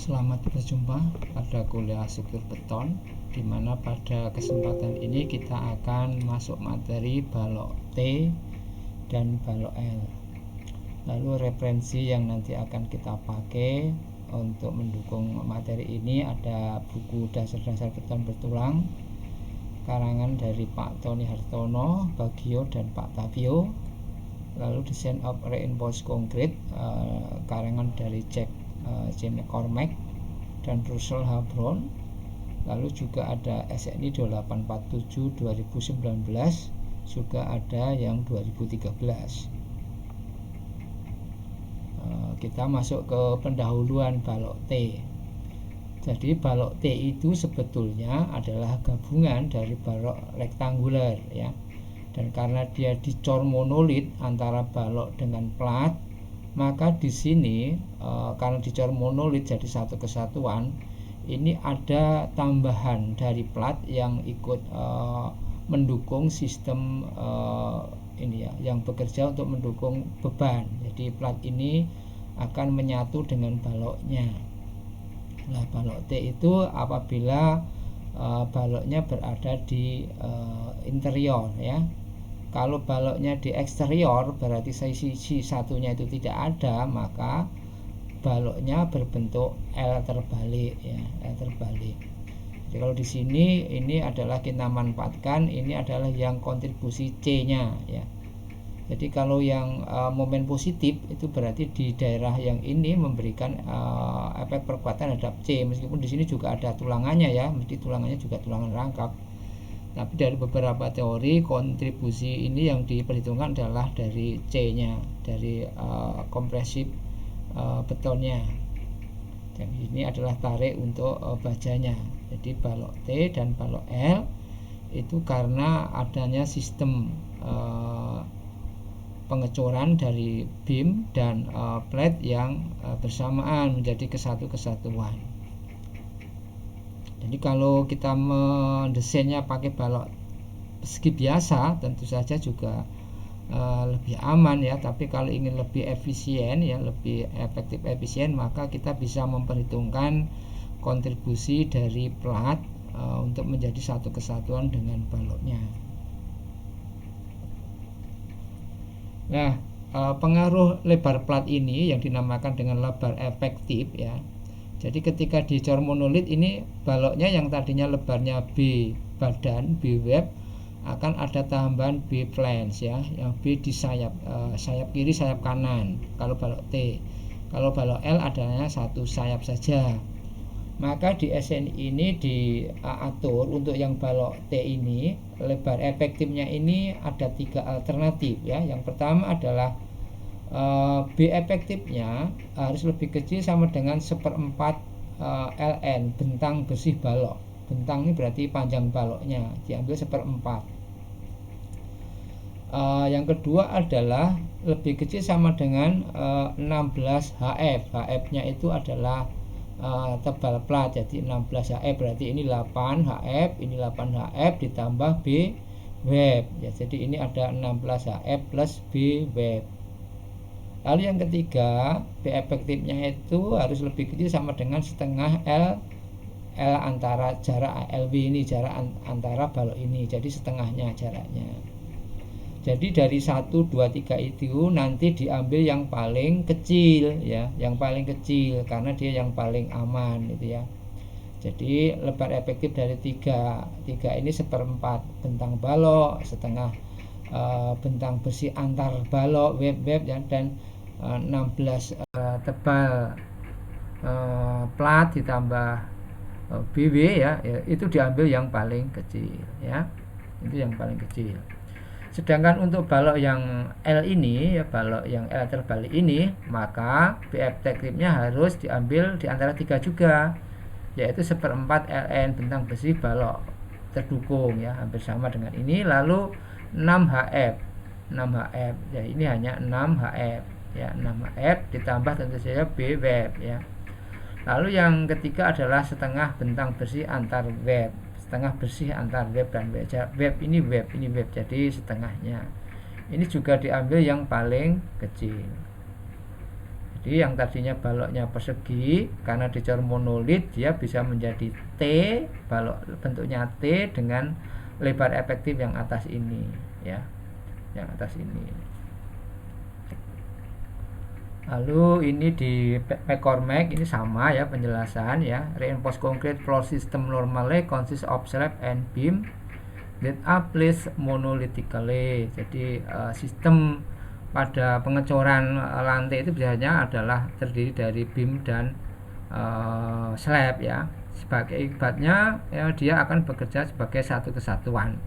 Selamat berjumpa pada kuliah struktur beton, di mana pada kesempatan ini kita akan masuk materi balok T dan balok L. Lalu referensi yang nanti akan kita pakai untuk mendukung materi ini ada buku Dasar-Dasar Beton Bertulang karangan dari Pak Tony Hartono, Bagio, dan Pak Tavio. Lalu Design of Reinforced Concrete karangan dari Jack J. McCormack dan Russell H. Brown. Lalu juga ada SNI 847 2019, juga ada yang 2013. Kita masuk ke pendahuluan balok T. Jadi balok T itu sebetulnya adalah gabungan dari balok rektanguler ya. Dan karena dia dicor monolit antara balok dengan plat, maka di sini karena dicor monolit jadi satu kesatuan, ini ada tambahan dari plat yang ikut mendukung sistem ini ya, yang bekerja untuk mendukung beban. Jadi plat ini akan menyatu dengan baloknya. Nah, balok T itu apabila baloknya berada di interior ya. Kalau baloknya di eksterior berarti sisi satunya itu tidak ada, maka baloknya berbentuk L terbalik ya, L terbalik. Jadi kalau di sini ini adalah kita manfaatkan, ini adalah yang kontribusi C-nya ya. Jadi kalau yang momen positif itu berarti di daerah yang ini memberikan efek perkuatan terhadap C, meskipun di sini juga ada tulangannya ya, mesti tulangannya juga tulangan rangkap. Tapi dari beberapa teori kontribusi ini yang diperhitungkan adalah dari C-nya, dari kompresif betonnya. Dan ini adalah tarik untuk bajanya. Jadi balok T dan balok L itu karena adanya sistem pengecoran dari beam dan plate yang bersamaan menjadi kesatuan. Jadi kalau kita mendesainnya pakai balok persegi biasa tentu saja juga lebih aman ya, tapi kalau ingin lebih efisien ya, lebih efektif efisien, maka kita bisa memperhitungkan kontribusi dari plat untuk menjadi satu kesatuan dengan baloknya. Nah, pengaruh lebar plat ini yang dinamakan dengan lebar efektif ya. Jadi ketika dicor monolit ini baloknya yang tadinya lebarnya B badan, B web, akan ada tambahan B flange ya, yang B di sayap kiri, sayap kanan kalau balok T. Kalau balok L adanya satu sayap saja. Maka di SN ini diatur untuk yang balok T ini lebar efektifnya ini ada 3 alternatif ya. Yang pertama adalah B efektifnya harus lebih kecil sama dengan 1/4 ln bentang bersih balok. Bentang ini berarti panjang baloknya, diambil 1/4. Yang kedua adalah lebih kecil sama dengan 16 HF. HF-nya itu adalah tebal plat, jadi 16 HF berarti ini 8 HF, ini 8 HF ditambah B web ya. Jadi ini ada 16 HF plus B web. Lalu yang ketiga, B efektifnya itu harus lebih kecil sama dengan setengah L antara jarak LW ini, jarak antara balok ini, jadi setengahnya jaraknya. Jadi dari 1, 2, 3 itu nanti diambil yang paling kecil ya, yang paling kecil karena dia yang paling aman gitu ya. Jadi lebar efektif dari 3 ini 1/4 bentang balok, setengah bentang bersih antar balok web ya, dan 16 tebal plat ditambah BW ya, itu diambil yang paling kecil ya, itu yang paling kecil. Sedangkan untuk balok yang L ini ya, balok yang L terbalik ini, maka B efektifnya harus diambil di antara 3 juga, yaitu 1/4 ln bentang bersih balok terdukung ya, hampir sama dengan ini. Lalu 6 HF ya, ini hanya 6 HF ya, 6 HF ditambah tentu saja B web ya. Lalu yang ketiga adalah setengah bentang bersih antar web, setengah bersih antar web dan web. Web ini web, jadi setengahnya. Ini juga diambil yang paling kecil. Jadi Jadi yang tadinya baloknya persegi, karena dicor monolit dia bisa menjadi T, balok bentuknya T dengan lebar efektif yang atas ini ya, yang atas ini. Lalu ini di McCormack ini sama ya penjelasan ya. Reinforced concrete floor system normally consists of slab and beam that are placed monolithically. Jadi sistem pada pengecoran lantai itu biasanya adalah terdiri dari beam dan slab ya. Sebagai akibatnya ya, dia akan bekerja sebagai satu kesatuan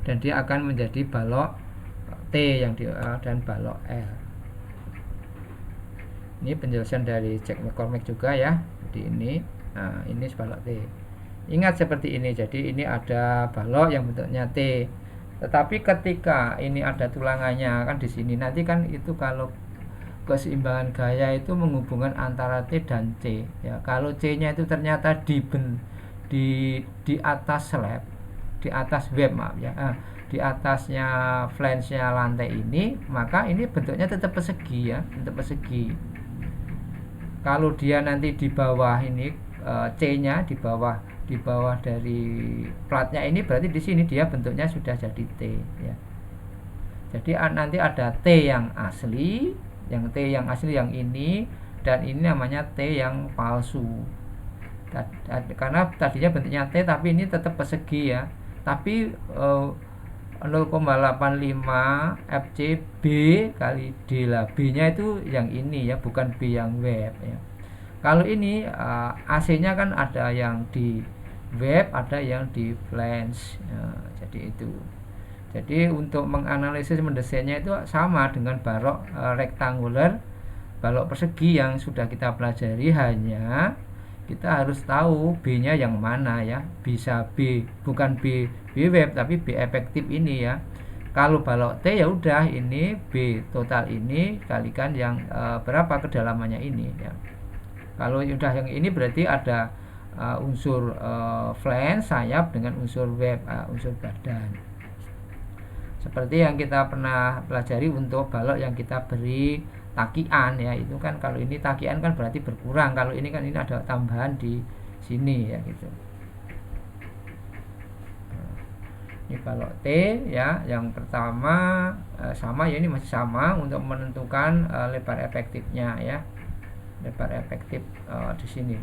dan dia akan menjadi balok T yang dan balok L. Ini penjelasan dari Jack McCormack juga ya. Jadi ini balok T. Ingat seperti ini. Jadi ini ada balok yang bentuknya T. Tetapi ketika ini ada tulangannya kan di sini, nanti kan itu kalau keseimbangan gaya itu menghubungkan antara T dan C ya. Kalau C-nya itu ternyata di atas slab, di atas web maaf ya, di atasnya flange-nya lantai ini, maka ini bentuknya tetap persegi ya, tetap persegi. Kalau dia nanti di bawah ini C-nya di bawah dari platnya ini, berarti di sini dia bentuknya sudah jadi T ya. Jadi nanti ada T yang asli, yang ini, dan ini namanya T yang palsu. Karena tadinya bentuknya T tapi ini tetap persegi ya. Tapi 0,85 FC B kali D lah. B-nya itu yang ini ya, bukan B yang web ya. Kalau ini AC-nya kan ada yang di web, ada yang di flange ya, jadi itu. Jadi untuk menganalisis mendesainnya itu sama dengan balok rektanguler, balok persegi yang sudah kita pelajari, hanya kita harus tahu B-nya yang mana ya. Bisa B, bukan B web tapi B efektif ini ya. Kalau balok T ya udah ini B total ini kalikan yang berapa kedalamannya ini ya. Kalau udah yang ini berarti ada unsur flange sayap dengan unsur web, unsur badan. Seperti yang kita pernah pelajari untuk balok yang kita beri takian ya, itu kan kalau ini takian kan berarti berkurang, kalau ini kan ini ada tambahan di sini ya gitu. Ini balok T ya, yang pertama sama ya, ini masih sama untuk menentukan lebar efektifnya ya, lebar efektif di sini.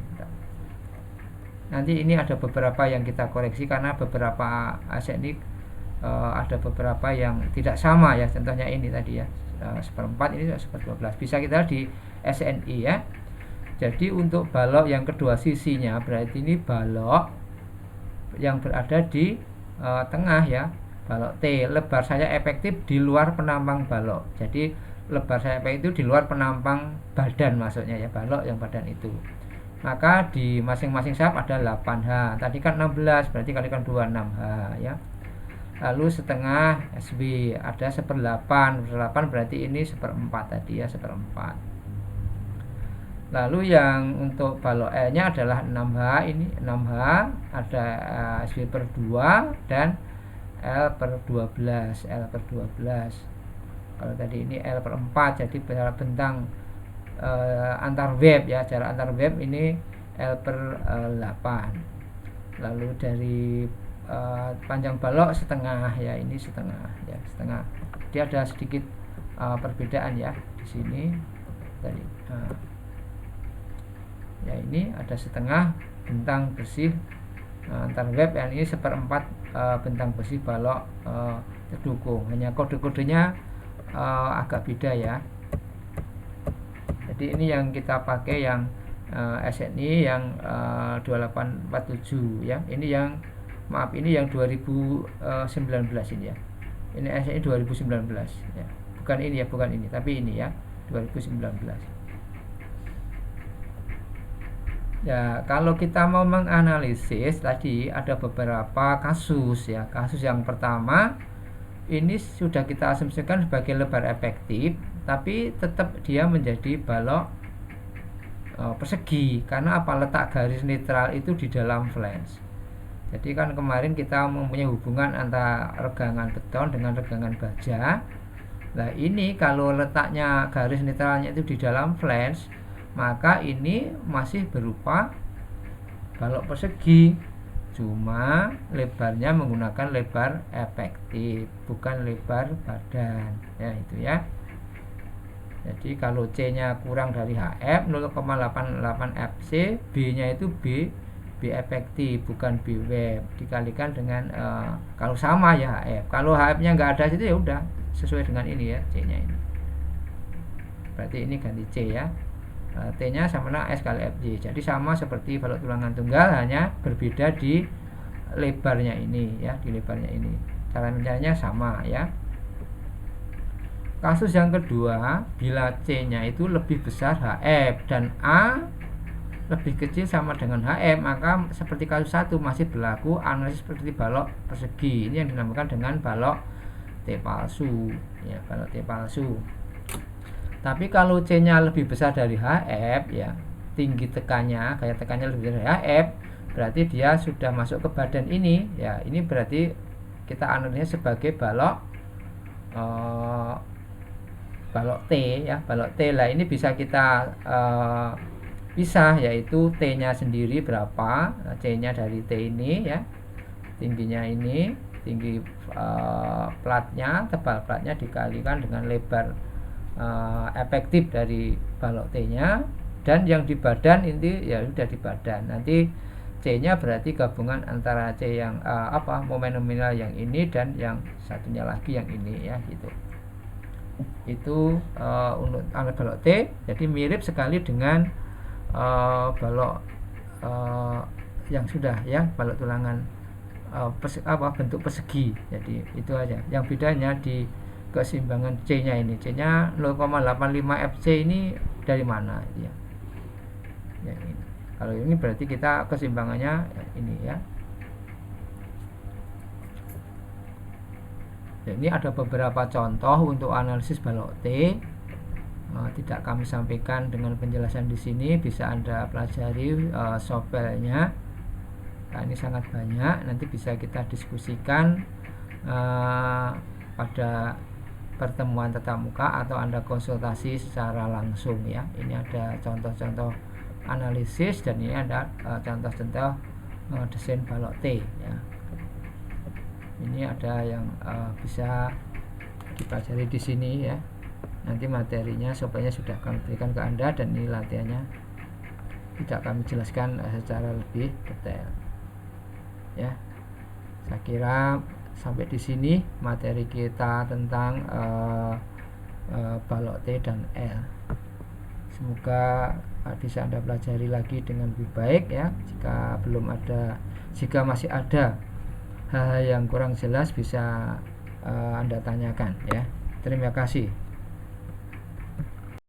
Nanti ini ada beberapa yang kita koreksi karena beberapa aset ini ada beberapa yang tidak sama ya, contohnya ini tadi ya, 1/4 ini 1/12 bisa kita di SNI ya. Jadi untuk balok yang kedua sisinya berarti ini balok yang berada di tengah ya, balok T. Lebar sayap efektif di luar penampang balok. Jadi lebar sayap itu di luar penampang badan maksudnya ya, balok yang badan itu. Maka di masing-masing sayap ada 8H. Tadi kan 16, berarti kalikan 2 6H ya. Lalu setengah SB ada 1/8 berarti ini 1/4 tadi ya, 1/4. Lalu yang untuk balok L nya adalah 6H, ini 6H ada SB per 2 dan L per 12, L per 12. Kalau tadi ini L per 4, jadi bentang antar web ya, jarak antar web ini L per 8. Lalu dari panjang balok setengah ya, ini setengah ya, setengah. Dia ada sedikit perbedaan ya di sini tadi. Ya ini ada setengah bentang bersih antar web, yang ini 1/4 bentang bersih balok terdukung. Hanya kode-kodenya agak beda ya. Jadi ini yang kita pakai yang SNI yang 2847 ya. Ini yang maaf, ini yang 2019 ini ya. Ini SNI 2019 ya. Bukan ini ya, bukan ini, tapi ini ya 2019. Ya, kalau kita mau menganalisis tadi ada beberapa kasus ya. Kasus yang pertama ini sudah kita asumsikan sebagai lebar efektif, tapi tetap dia menjadi balok persegi karena apa? Letak garis netral itu di dalam flange. Jadi kan kemarin kita mempunyai hubungan antara regangan beton dengan regangan baja. Nah ini kalau letaknya garis netralnya itu di dalam flange, maka ini masih berupa balok persegi, cuma lebarnya menggunakan lebar efektif, bukan lebar badan ya, itu ya. Jadi kalau C nya kurang dari HF 0,88 FC, B nya itu B efektif, bukan B web, dikalikan dengan kalau sama ya HF. Kalau HF nya nggak ada situ ya udah sesuai dengan ini ya, C nya ini, berarti ini ganti C ya. T nya sama dengan S kali FJ, jadi sama seperti balok tulangan tunggal, hanya berbeda di lebarnya ini ya, di lebarnya ini. Cara mencarinya sama ya. Kasus yang kedua, bila C nya itu lebih besar HF dan A lebih kecil sama dengan HF, maka seperti kasus 1 masih berlaku analisis seperti balok persegi. Ini yang dinamakan dengan balok T palsu ya, balok T palsu. Tapi kalau C nya lebih besar dari HF ya, tinggi tekannya, gaya tekannya lebih besar dari HF, berarti dia sudah masuk ke badan ini ya. Ini berarti kita analisnya sebagai balok balok T ya, balok T lah. Ini bisa kita pisah, yaitu T nya sendiri berapa, C nya dari T ini ya, tingginya ini, tinggi platnya, tebal platnya dikalikan dengan lebar efektif dari balok T nya, dan yang di badan ini ya sudah di badan. Nanti C nya berarti gabungan antara C yang momen nominal yang ini dan yang satunya lagi yang ini ya, gitu. Itu untuk balok T. Jadi mirip sekali dengan balok yang sudah ya, balok tulangan bentuk persegi. Jadi itu aja. Yang bedanya di keseimbangan C nya ini. C nya 0,85 FC ini dari mana ya? Ya ini. Kalau ini berarti kita keseimbangannya ini ya. Ya, ini ada beberapa contoh untuk analisis balok T. Tidak kami sampaikan dengan penjelasan di sini, bisa Anda pelajari softwarenya. Nah, ini sangat banyak, nanti bisa kita diskusikan pada pertemuan tatap muka atau Anda konsultasi secara langsung ya. Ini ada contoh-contoh analisis dan ini ada contoh-contoh desain balok T ya. Ini ada yang bisa dipelajari di sini ya. Nanti materinya soalnya sudah kami berikan ke Anda, dan ini latihannya tidak kami jelaskan secara lebih detail ya. Saya kira sampai di sini materi kita tentang balok T dan L. Semoga bisa Anda pelajari lagi dengan lebih baik ya. Jika masih ada hal-hal yang kurang jelas, bisa Anda tanyakan ya. Terima kasih.